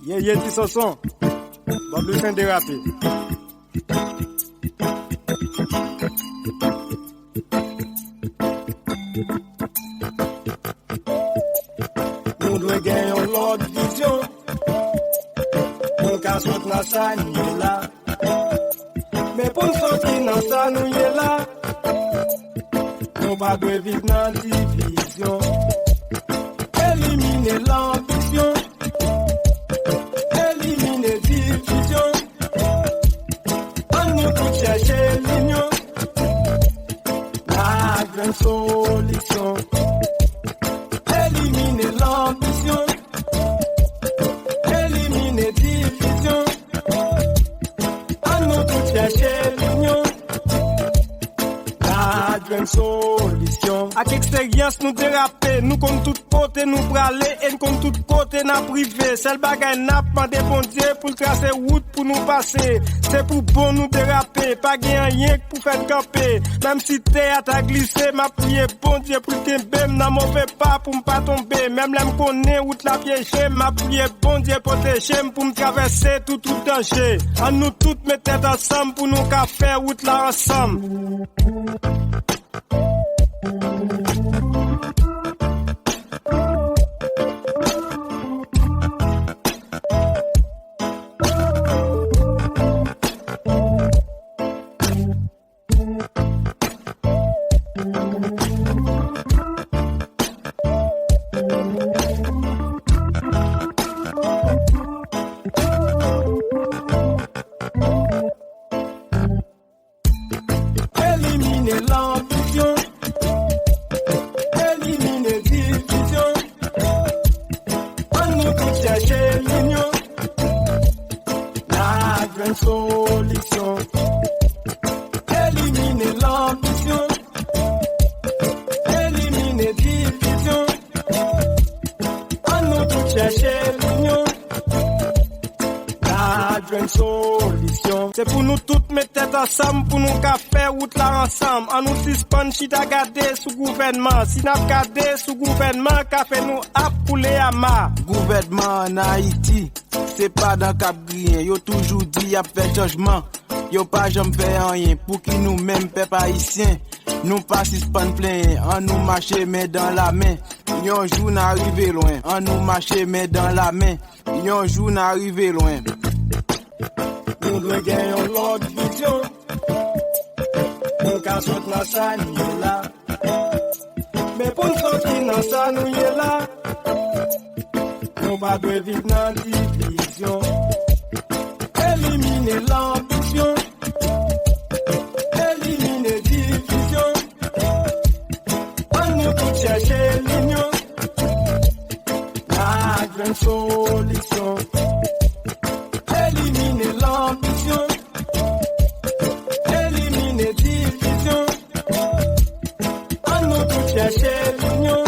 Yeah, petit Sanson. Bob le fin dérapé. Nous devons gagner l'autre vision. Nous qu'à sortir dans ça, nous est là. Mais pour nous sortir dans ça, nous est là. Nous pas de vivre dans la division. Éliminer l'ambition. Éliminer division. On nous tout chercher l'union. La grande solution. Éliminer l'ambition. Éliminer division. On nous tout chercher l'union. La grande solution. Avec expérience nous déraper, nous comme tout côté nous braler et comme tout côté n'a privé. Seul bagay n'a pas de bon Dieu pour tracer route pour nous passer. C'est pour bon nous déraper, pas gain rien pour faire camper. Même si terre t'a glissé, m'a prié bon Dieu pour que bem n'a mauvais pas pour me pas tomber. Même l'aime connaît route la piégée, m'a prié bon Dieu protéger pour me traverser tout danger. À nous toutes mettre tête ensemble pour nous qu'à faire route là ensemble. Éliminer l'ambition, éliminer division, on nous tout chercher l'union, la grande solution. Éliminer l'ambition, éliminer division, on nous tout chercher l'union, la grande solution. C'est pour nous toutes mettre tête ensemble, pour nous qu'à faire route là ensemble. On nous suspend si t'as gardé sous gouvernement. Si n'a gardé sous gouvernement, qu'a fait nous appouler à ma. Gouvernement en Haïti, c'est pas dans Cap Grien. Yo toujours dit y a fait changement. Yo pas jamais fait rien pour qui nous même peuple haïtien. Nous pas suspend plein, on nous marcher mais dans la main. Yon jour n'arrive loin, on nous marcher mais dans la main. Yon jour n'arrive loin. Nous devons gagner l'autre vision. Nous qu'à sortir dans ça, nous est là. Mais pour nous sortir dans ça, nous est là. Nous pas de vivre dans la division. Éliminer l'ambition. Éliminer division. On nous tout chercher l'union. La grande solution. Éliminer l'ambition, éliminer division, on nous tout chercher l'union,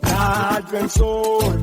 la grande solution.